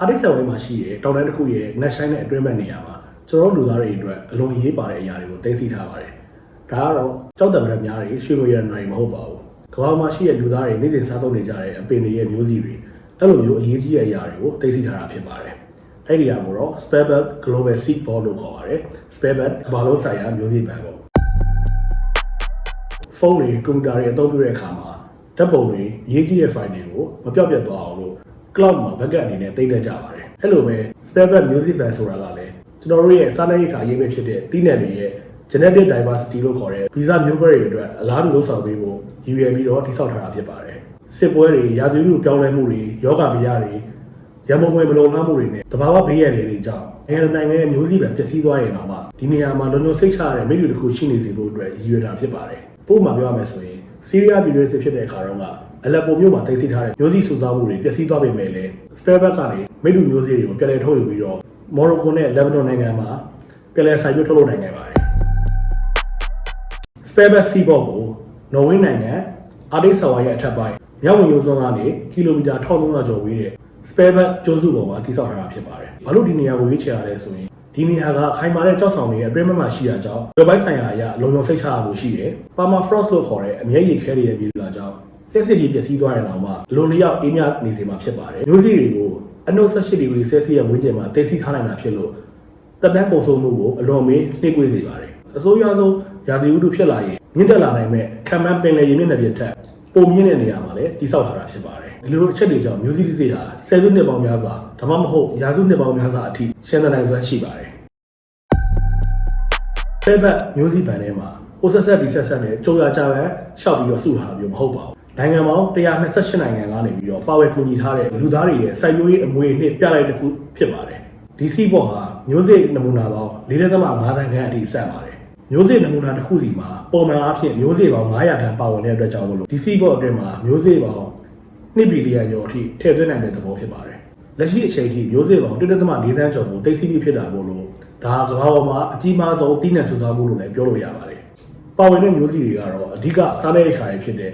အာတိတ်ဆက်ဝဲမှာရှိတဲ့တောင်တန်းတစ်ခုရဲ့နက်ဆိုင်တဲ့အတွင်းဘက်နေရာမှာကျွန်တော်တို့လူသားတွေအတွက်အလွန်ရေးပါတဲ့အရာတွေကိုသိသိထားပါတယ်။ဒါကတော့ကြောက်တံများများတွေရွှေလိုရနိုင်မဟုတ်ပါဘူး။ကမ္ဘာမှာရှိတဲ့လူသားတွေနေ့စဉ်စားသုံးနေကြတဲ့အပင်တွေရဲ့မျိုးစီတွေအဲ့လိုမျိုးအရေးကြီးတဲ့အရာတွေကိုသိသိထားတာဖြစ်ပါတယ်။အဲ့ဒီအရာကိုတော့ Sparebird Global Seed Ball လို့ခေါ်ပါတယ်။ Sparebird ကမ္ဘာလုံးဆိုင်ရာမျိုးစီပန်ပေါ့။ဖုန်းတွေကွန်ပျူတာတွေအသုံးပြုတဲ့အခါမှာဓာတ်ပုံတွေရေးကြီးတဲ့ file တွေကိုမပြောက်ပြတ်သွားအောင်လို့ cloud မှာ backup အနေနဲ့သိမ်းတတ်ကြပါတယ်။အဲ့လိုပဲ Sparebird Music Band ဆိုတာကလည်းကျွန်တော်တို့ရဲ့စာနယ်ရိပ်ခါရေးမဲ့ဖြစ်တဲ့တီးနယ်တွေရဲ့ genetic diversity လို့ခေါ်တဲ့ဗီဇမျိုးကွဲတွေအတွက်အလားတူလုပ်ဆောင်ပေးဖို့ရည်ရွယ်ပြီးတော့တည်ဆောက်ထားတာဖြစ်ပါတယ်။စစ်ပွဲတွေရာသီဥတုပြောင်းလဲမှုတွေယောဂဗျာတွေရမုံငွေမလုံလောက်မှုတွေနဲ့တဘာဝဘေးရန်တွေကြောင့်နိုင်ငံရဲ့မျိုးစိပံပျက်စီးသွားရင်တော့မှဒီနေရာမှာလုံခြုံစိတ်ချရတဲ့မိတူတစ်ခုရှိနေစေဖို့အတွက်ရည်ရွယ်တာဖြစ်ပါတယ်။ပို့မှပြောရမယ်ဆိုရင်ဆီးရီးယားပြည်တွင်းစစ်ဖြစ်တဲ့အခါတော့ကအလက်ပိုမျိုးမှာသိသိထားတဲ့မျိုးစိစုဆောင်းမှုတွေပျက်စီးသွားပေမဲ့လည်း Sparebird ကနေမိတူမျိုးစိတွေကိုပြန်လည်ထုတ်ယူပြီးတော့မော်ရိုကိုနဲ့လက်ဘနွန်နိုင်ငံမှာပြန်လည်ဆိုင်ပြထုတ်လုပ်နိုင်ခဲ့ပါတယ်။ Sparebird Seed Ball ကိုနော်ဝေးနိုင်ငံအာတိတ်ဆာဝါရဲ့အထက်ပိုင်းမြောက်ဝင်ရိုးစွန်းကနေကီလိုမီတာ1300ကျော်ဝေးတဲ့ Sparebird ကျွန်းစုပေါ်မှာတည်ဆောက်ထားတာဖြစ်ပါတယ်။ဘာလို့ဒီနေရာကိုရွေးချယ်ရလဲဆိုရင်ဒီနေရာကခိုင်မာတဲ့ကြောက်ဆောင်တွေရဲ့အတွင်းမှာရှိတာကြောင့်ရုပ်ပိုင်းဆိုင်ရာအရာလုံခြုံစိတ်ချရမှုရှိတယ်။ Permafrost လို့ခေါ်တဲ့အမြဲရည်ခဲတွေရဲ့ပြည်လာကြောင့်လက်စစ်ကြီးပျက်စီးသွားရင်တော့မှလုံလျောက်အေးမြနေစေမှာဖြစ်ပါတယ်။မျိုးစိတွေကိုအနှုတ်18ဒီဂရီဆဲလ်စီယပ်ဝန်းကျင်မှာတိတ်ဆိထားနိုင်တာဖြစ်လို့တပ်တန်းပုံဆုံးမှုကိုအလွန်မေးနှိမ့်ကွေးစေပါတယ်။အစိုးရဆုံးရာသီဥတုဖြစ်လာရင်မြင့်တက်လာနိုင်မဲ့ခံမှန်းပင်လယ်ရေမျက်နှာပြင်ထက်ပုံမြင့်တဲ့နေရာမှာလည်းတိစောက်ထားတာဖြစ်ပါတယ်။ဒီလိုအချက်တွေကြောင့်မျိုးစိတစ်စိဟာဆယ်စုနှစ်ပေါင်းများစွာဒါမှမဟုတ်ရာစုနှစ်ပေါင်းများစွာအထိရှင်းသနိုင်စွမ်းရှိပါတယ်။ Sparebird မျိုးစိပန်ထဲမှာပိုဆက်ဆက်ဒီဆက်ဆက်နဲ့ကြုံရကြပန်းရှောက်ပြီးတော့စုထားတာမျိုးမဟုတ်ပါဘူး။နိုင်ငံပေါင်း128နိုင်ငံကနေပြီးတော့ပါဝယ်ကူညီထားတဲ့လူသားတွေရဲ့စိုက်ပျိုးရေးအမွေအနှစ်ပြလိုက်တစ်ခုဖြစ်ပါတယ်။ဒီစီဘော့ဟာမျိုးစိနမူနာပေါင်း4.5 သန်းခန့်အထိဆက်ပါတယ်။မျိုးစိနမူနာတစ်ခုစီမှာပုံမှန်အားဖြင့်မျိုးစိပေါင်း900ခန့်ပါဝင်တဲ့အတွက်ကြောင့်မို့လို့ဒီစီဘော့အတွင်းမှာမျိုးစိပေါင်း2 ဘီလီယံကျော်အထိထည့်သွင်းနိုင်တဲ့သဘောဖြစ်ပါတယ်။လက်ရှိအချိန်ထိမျိုးစိပေါင်း1.4 သန်းကျော်ကိုသိသိပြီးဖြစ်တာမို့လို့ဒါကမ္ဘာပေါ်မှာအကြီးမားဆုံးတီးနှံစုဆောင်းမှုလို့လည်းပြောလို့ရပါတယ်။ပါဝင်တဲ့မျိုးစိတွေကတော့အဓိကစားတဲ့အခါတွေဖြစ်တဲ့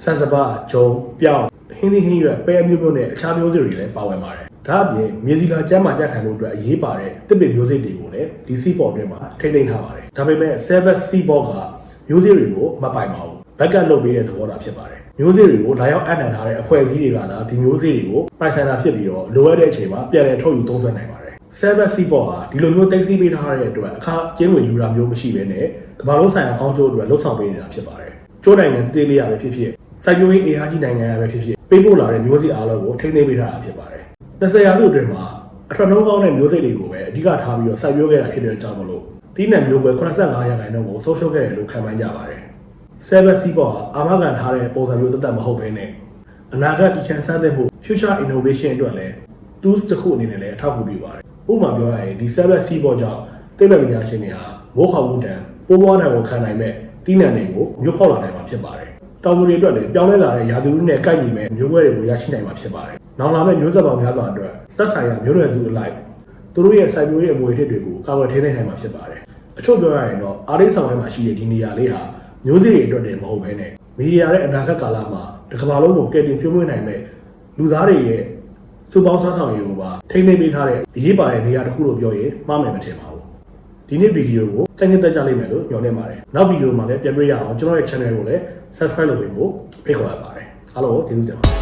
ဆန်စပါးဂျုံပြောင်းဟင်းသီးဟင်းရွက်ပဲအမျိုးမျိုးနဲ့အခြားမျိုးစိတွေလည်းပါဝင်ပါတယ်။ဒါအပြင်မြေစီလာကျန်းမာကြက်ခံမှုအတွက်အရေးပါတဲ့တစ်ပစ်မျိုးစိတွေကိုလည်းဒီစီဘော့အတွင်းမှာထိန်းသိမ်းထားပါတယ်။ဒါပေမဲ့ Sparebird Seed Ball ကမျိုးစိတွေကိုမပိုင်ပါဘူး။ဘက်ကလုပ်ပေးတဲ့သဘောတာဖြစ်ပါတယ်။မျိုးစိတွေကိုလာရောက်အနှံထားတဲ့အဖွဲ့အစည်းတွေကသာဒီမျိုးစိတွေကိုပိုင်ဆိုင်တာဖြစ်ပြီးတော့လိုအပ်တဲ့အချိန်မှာပြန်လည်ထုတ်ယူသုံးစွဲနိုင်ပါတယ်။ Sparebird Seed Ball ဟာဒီလိုမျိုးသိသိပေးထားတဲ့အတွက်အခါကျင်းဝင်ယူတာမျိုးမရှိဘဲနဲ့ကမ္ဘာလုံးဆိုင်ရာကောင်းကျိုးအတွက်လှုပ်ဆောင်ပေးနေတာဖြစ်ပါတယ်။ကျိုးနိုင်ငံတေးလေးရပဲဖြစ်ဖြစ်စိုက်ပျိုးရေးအေဟာကြီးနိုင်ငံရပဲဖြစ်ဖြစ်ပေးပို့လာတဲ့မျိုးစိအားလုံးကိုထိန်းသိမ်းပေးထားတာဖြစ်ပါတယ်။20ရာစုအတွင်းမှာအထွတ်နှုံးကောင်းတဲ့မျိုးစိတွေကိုပဲအဓိကထားပြီးတော့စိုက်ပျိုးခဲ့တာဖြစ်တဲ့အကြောင်းမလို့တီးနှံမျိုးကွယ်85ရာခိုင်နှုန်းကိုဆုံးရှုံးခဲ့တယ်လို့ခန့်မှန်းကြပါတယ်။ Sparebird Seed Ball ဟာအာမခံထားတဲ့ပုံစံမျိုးသက်သက်မဟုတ်ဘဲနဲ့အနာဂတ်တည်ချမ်းစတဲ့မှု future innovation အတွက်လည်း tools တစ်ခုအနေနဲ့လည်းအထောက်အကူပြုပါတယ်။ဥပမာပြောရရင်ဒီ Sparebird Seed Ball ကြောင့်သိပ္ပံပညာရှင်တွေဟာမိုးခေါင်မှုတန်ပိုးပွားတန်ကိုခံနိုင်မဲ့တီးနှံတွေကိုမျိုးဖောက်လာနိုင်မှာဖြစ်ပါတယ်။တောင်သူတွေအတွက်လည်းပြောင်းလဲလာတဲ့ရာသီဥတုနဲ့ကိုက်ညီမဲ့မျိုးကွဲတွေကိုရရှိနိုင်မှာဖြစ်ပါတယ်။နောက်လာမယ့်မျိုးဆက်ပေါင်းများစွာအတွက်သက်ဆိုင်ရာမျိုးနွယ်စုအလိုက်သူတို့ရဲ့စိုက်ပျိုးရေးအမွေအနှစ်တွေကိုကာကွယ်ထိန်းသိမ်းနိုင်မှာဖြစ်ပါတယ်။အချို့ပြောရရင်တော့အာရိတ်ဆောင်ဝဲမှာရှိတဲ့ဒီနေရာလေးဟာမျိုးစိတွေအတွက်တည်းမဟုတ်ဘဲနဲ့မီဒီယာရဲ့အနာဂတ်ကာလမှာတစ်ကမ္ဘာလုံးကိုကယ်တင်ကျွေးမွေးနိုင်မဲ့လူသားတွေရဲ့စုပေါင်းစားဆောင်ရေးကိုပါထိန်းသိမ်းပေးထားတဲ့အရေးပါတဲ့နေရာတစ်ခုလို့ပြောရင်မှားမယ်မထင်ပါဘူး။ဒီနေ့ဗီဒီယိုကိုစိတ်ညစ်သက်ကြလိမ့်မယ်လို့ညွှန်နေပါတယ်။နောက်ဗီဒီယိုမှာလည်းပြန်တွေ့ရအောင်ကျွန်တော်ရဲ့ channel ကိုလည်း subscribe လုပ်ပေးဖို့ဖိတ်ခေါ်ရပါတယ်။အားလုံးကိုကျေးဇူးတင်ပါတယ်